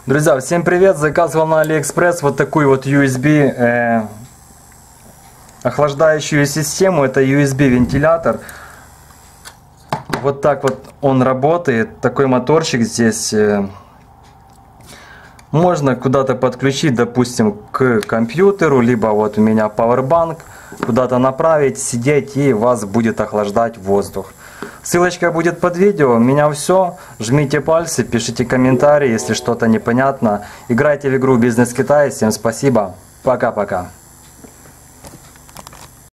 Друзья, всем привет! Заказывал на AliExpress вот такую вот USB охлаждающую систему. Это USB вентилятор. Вот так вот он работает. Такой моторчик здесь. Можно куда-то подключить, допустим, к компьютеру, либо вот у меня Powerbank. Куда-то направить, сидеть, и вас будет охлаждать воздух. Ссылочка будет под видео. У меня все. Жмите пальцы, пишите комментарии, если что-то непонятно. Играйте в игру Бизнес Китай. Всем спасибо. Пока-пока.